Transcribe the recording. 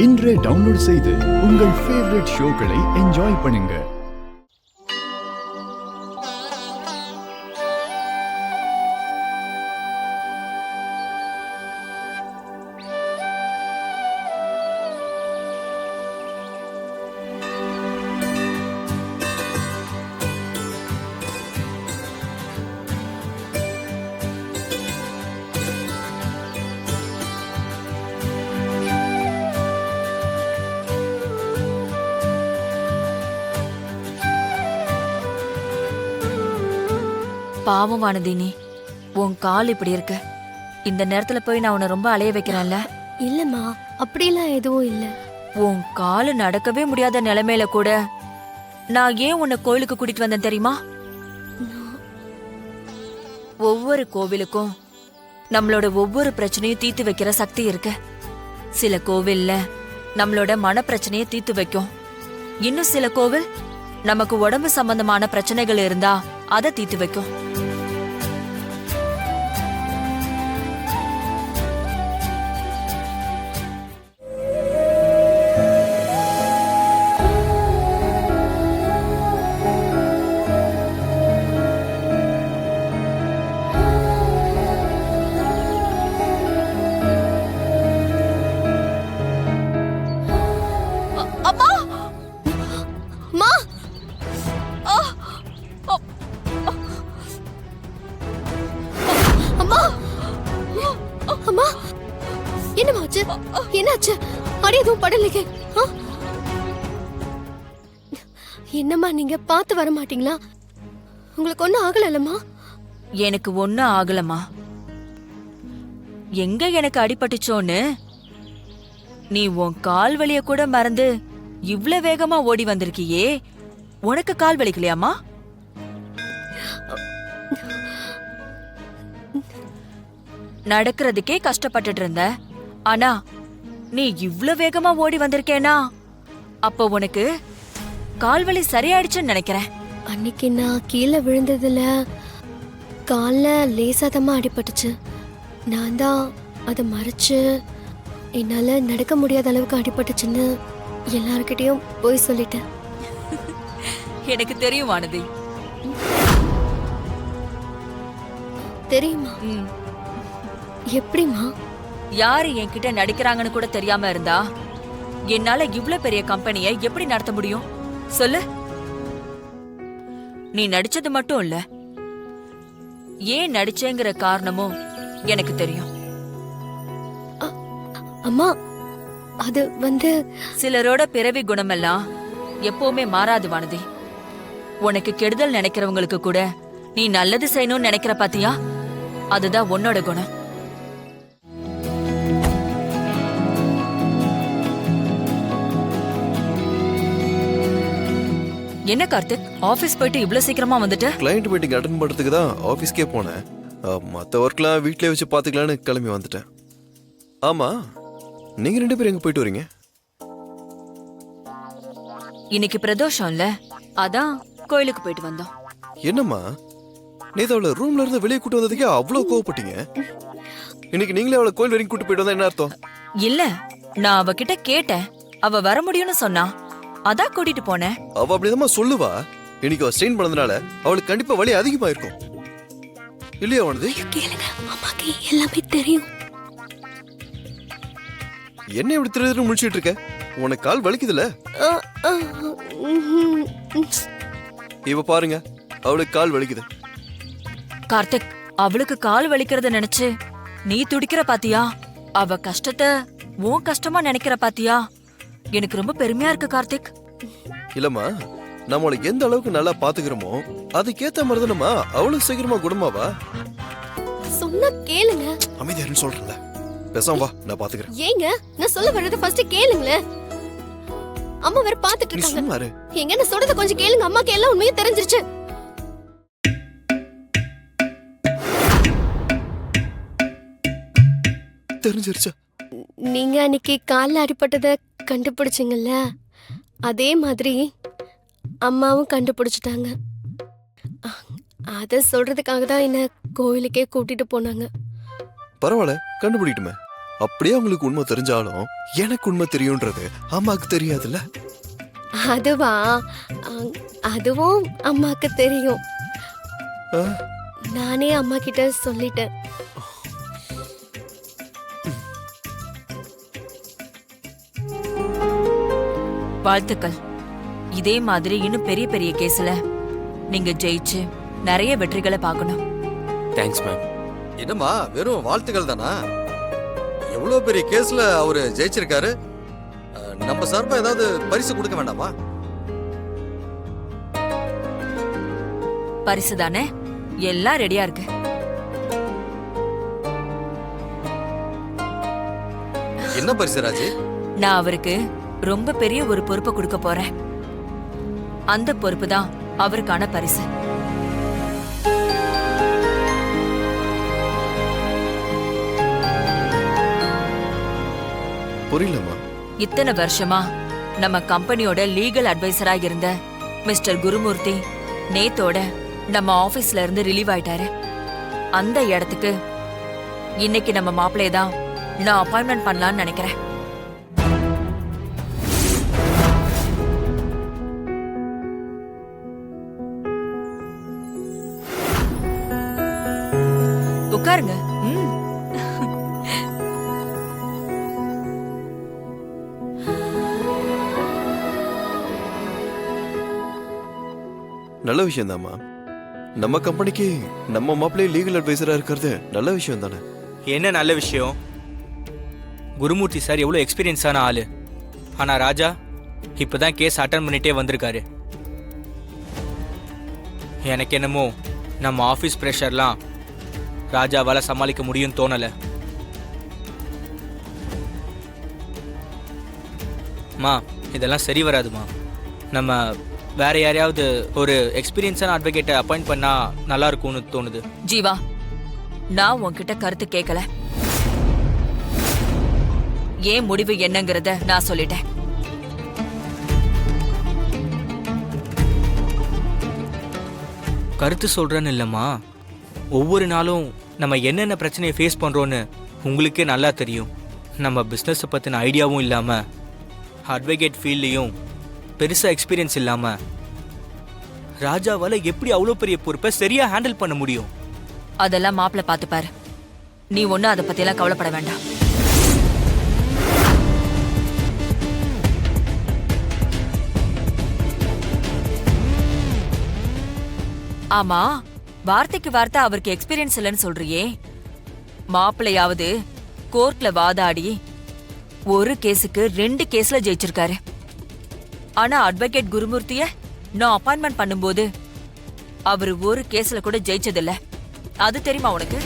இன்றே டவுன்லோட் செய்து உங்கள் ஃபேவரட் ஷோக்களை என்ஜாய் பண்ணுங்க. பாவம் வானதி, நீ உன் கால் இப்படி இருக்கு. இந்த நேரத்துல போய் நான் உன்னை ரொம்ப அலைய வைக்கிறேன்ல. இல்லம்மா, அப்படிலாம் எதுவும் இல்ல. உன் காலு நடக்கவே முடியாத நிலைமையில கூட நான் ஏன் உன்னை கோயிலுக்கு கூட்டிட்டு வந்தேன் தெரியுமா? ஒவ்வொரு கோவிலுக்கும் நம்மளோட ஒவ்வொரு பிரச்சனையும் தீர்த்து வைக்கிற சக்தி இருக்கு. சில கோவில்ல நம்மளோட மன பிரச்சனையை தீர்த்து வைக்கும். இன்னும் சில கோவில் நமக்கு உடம்பு சம்பந்தமான பிரச்சனைகள் இருந்தா அதை தீர்த்து வைக்கும். என்னாச்சு? அடி எதுவும் படலையே. என்னம்மா, நீங்க பார்த்து வர மாட்டீங்களா? உங்களுக்கு ஒண்ணும் ஆகலம்மா? எனக்கு ஒண்ணும் ஆகலம்மா. எங்க எனக்கு அடிபட்டுச்சோன்னு நீ உன் கால் வலிய கூட மறந்து இவ்ளோ வேகமா ஓடி வந்திருக்கியே. உனக்கு கால் வலிக்கலையாமா? நடக்கிறதுக்கே கஷ்டப்பட்டுட்டு இருந்த, ஆனா நீ இவ்ளோ வேகமா ஓடி வந்திருக்கேனா அப்போ உனக்கு கால்வலி சரியாயிடுச்சுன்னு நினைக்கிறேன். அன்னைக்கு நான் கீழே விழுந்ததுல கால்ல லேசாதமா அடிபட்டுச்சு. நான் தான் அதை மறைச்சு என்னால நடக்க முடியாத அளவுக்கு அடிபட்டுச்சுன்னு எல்லார்கிட்டயும் போய் சொல்லிட்டேன். எனக்கு தெரியும் வானதி. தெரியுமா? எப்படிமா? யாரு என்கிட்ட நடிக்கிறாங்கன்னு கூட தெரியாம இருந்தா என்னால இவ்ளோ பெரிய கம்பெனியை எப்படி நடத்த முடியும் சொல்லு? நீ நடிச்சது மட்டும் இல்ல, ஏன் நடிச்சேங்கிற காரணமும் எனக்கு தெரியும். அம்மா, அது சிலரோட பிறவி குணமெல்லாம் எப்பவுமே மாறாது வானதி. உனக்கு கெடுதல் நினைக்கிறவங்களுக்கு கூட நீ நல்லது செய்யணும்னு நினைக்கிற பாத்தியா? அதுதான் உன்னோட குணம். என்ன கார்த்திக், ஆபீஸ் போயிட்டு இவ்ளோ சீக்கிரமா வந்துட்ட? கிளையண்ட் மீட்டிங் அட்டெண்ட் பண்றதுக்கு தான் ஆபீஸ்க்கே போனேன். மத்த ஒர்க்லாம் வீட்லயே வச்சு பாத்துக்கலாம்னு கிளம்பி வந்துட்டேன். ஆமா, நீங்க ரெண்டு பேரும் எங்க போயிட்டு வரீங்க? இன்னைக்கு பிரதோஷம் இல்ல, அதான் கோயிலுக்கு போயிட்டு வந்தோம். என்னம்மா, நேத்து அவளை ரூம்ல இருந்து வெளியே கூட்டு வந்ததுக்கே அவ்வளவு கோவப்பட்டீங்க. இன்னைக்கு நீங்களே அவளை கோயில் வரைக்கும் கூட்டு போயிட்டு வந்தா என்ன அர்த்தம்? இல்ல, நான் அவகிட்ட கேட்டேன், அவ வர முடியும்னு சொன்னா, அதான் கூட்டிட்டு போனேன். அவ அப்படிதான் சொல்லுவா. இன்னைக்கு அவ ஸ்ட்ரெயின் பண்ணதுனால அவளுக்கு கண்டிப்பா வலி அதிகமா இருக்கும் இல்லையா வானதி? அம்மாக்கு எல்லாமே தெரியும். என்ன இப்படி திருதிரு முடிச்சிட்டு இருக்க? உனக்கு கால் வலிக்குதுல? இவ பாருங்க, அவளுக்கு கால் வலிக்குது. கார்த்திக், அவளுக்கு கால் வலிக்கிறத நினைச்சு நீ துடிக்கிற பாத்தியா? அவ கஷ்டத்தை உன் கஷ்டமா நினைக்கிற பாத்தியா? எனக்கு ரொம்ப பெருமையா இருக்கு கார்த்திக். இல்லம்மா, நம்மள எந்த அளவுக்கு நல்லா பாத்துக்கிறோமோ அதுக்கேத்த மாதிரிதான் நம்ம அவ்வளவு சீக்கிரமா குணமாவா? சொன்னா கேளுங்க. அமைதியாருன்னு சொல்றல, பேசாம வா, நான் பாத்துக்கிறேன். ஏங்க, நான் சொல்ல வர்றத ஃபர்ஸ்ட் கேளுங்களே. அம்மா வேற பாத்துட்டு இருக்காங்க. எங்க நான் சொல்றத கொஞ்சம் கேளுங்க. அம்மாக்கு எல்லாம் உண்மையும் தெரிஞ்சிருச்சு. தெரிஞ்சிருச்சா? நீங்க அன்னைக்கு கால்ல அடிபட்டத கண்டுபிடிச்சிங்கல்ல, அதே மாதிரி அம்மாவும் கண்டுபிடிச்சிட்டாங்க. அத சொல்றதுக்காக தான் என்ன கோயிலுக்கே கூட்டிட்டு போனாங்க. பரவாயில்ல, கண்டுபிடிட்டுமே. அப்படியே அவங்களுக்கு உண்மை தெரிஞ்சாலும் எனக்கு உண்மை தெரியும்ன்றது அம்மாவுக்கு தெரியாதுல்ல. அதுவா அதுவும் அம்மாக்கு தெரியும். ஆ, நானே அம்மா கிட்ட சொல்லிட்டேன். வாழ்த்துக்கள். இதே மாதிரி இன்னும் பெரிய பெரிய கேஸ்ல நீங்க ஜெயிச்சு நிறைய வெற்றிகளை பார்க்கணும். Thanks ma'am. என்னம்மா வெறும் வாழ்த்துக்கள் தானா? எவ்வளவு பெரிய கேஸ்ல அவரு ஜெயிச்சிருக்காரு. நம்ம சார்பா ஏதாவது பரிசு கொடுக்க வேண்டாமா? பரிசு தானே, எல்லாம் ரெடியா இருக்கு. என்ன பரிசு ராஜி? நான் அவருக்கு ரொம்ப பெரிய ஒரு பொறுப்பை கொடுக்க போறேன். அந்த பொறுப்பு தான் அவருக்கான பரிசு. புரியலம்மா. இத்தனை வருஷமா நம்ம கம்பெனியோட லீகல் அட்வைசரா இருந்த மிஸ்டர் குருமூர்த்தி நேத்தோட நம்ம ஆபீஸ்ல இருந்து ரிலீவ் ஆயிட்டாரு. அந்த இடத்துக்கு இன்னைக்கு நம்ம மாப்பிள்ளைய தான் நான் அப்பாயின்மெண்ட் பண்ணலாம்னு நினைக்கிறேன். உட்காருங்க. நல்ல விஷயம் தாம்மா. நம்ம கம்பெனிக்கு நம்ம மாப்பிள்ளையே லீகல் அட்வைசரா இருக்கிறது நல்ல விஷயம் தானே. என்ன நல்ல விஷயம்? குருமூர்த்தி சார் எவ்வளோ எக்ஸ்பீரியன்ஸான ஆளு. ஆனா ராஜா இப்பதான் கேஸ் அட்டன் பண்ணிட்டே வந்திருக்காரு. எனக்கு என்னமோ நம்ம ஆஃபீஸ் ப்ரெஷர்லாம் ராஜாவால சமாளிக்க முடியும்னு தோணலை. மா இதெல்லாம் சரி வராதுமா. நம்ம வேற யாரையாவது ஒரு எக்ஸ்பீரியன்ஸான அட்வொகேட்டை அப்பாயிண்ட் பண்ணா நல்லா இருக்கும்னு தோணுது. ஜீவா, நான் உன்கிட்ட கருத்து கேட்கல. ஏன் முடிவு என்னங்கறத நான் சொல்லிட்டேன். கருத்து சொல்றேன்னு இல்லைம்மா, ஒவ்வொரு நாளும் நம்ம என்னென்ன பிரச்சனையை ஃபேஸ் பண்ணுறோன்னு உங்களுக்கே நல்லா தெரியும். நம்ம பிஸ்னஸை பற்றின ஐடியாவும் இல்லாமல், அட்வொகேட் ஃபீல்ட்லேயும் பெருசாக எக்ஸ்பீரியன்ஸ் இல்லாமல் ராஜாவால் எப்படி அவ்வளோ பெரிய பொறுப்பை சரியாக ஹேண்டில் பண்ண முடியும்? அதெல்லாம் மாப்பிள்ள பார்த்துப்பாரு. நீ ஒன்னும் அதை பற்றியெல்லாம் கவலைப்பட வேண்டாம். ஆமா, வார்த்தைக்கு வார்த்தை அவருக்கு எக்ஸ்பீரியன்ஸ் இல்லைன்னு சொல்றியே. மாப்பிள்ளையாவது கோர்ட்ல வாதாடி ஒரு கேஸுக்கு 2 கேஸ்ல ஜெயிச்சிருக்காரு. ஆனா அட்வொகேட் குருமூர்த்திய நான் அப்பாயின்மெண்ட் பண்ணும்போது அவரு ஒரு கேஸ்ல கூட ஜெயிச்சதில்ல. அது தெரியுமா உனக்கு?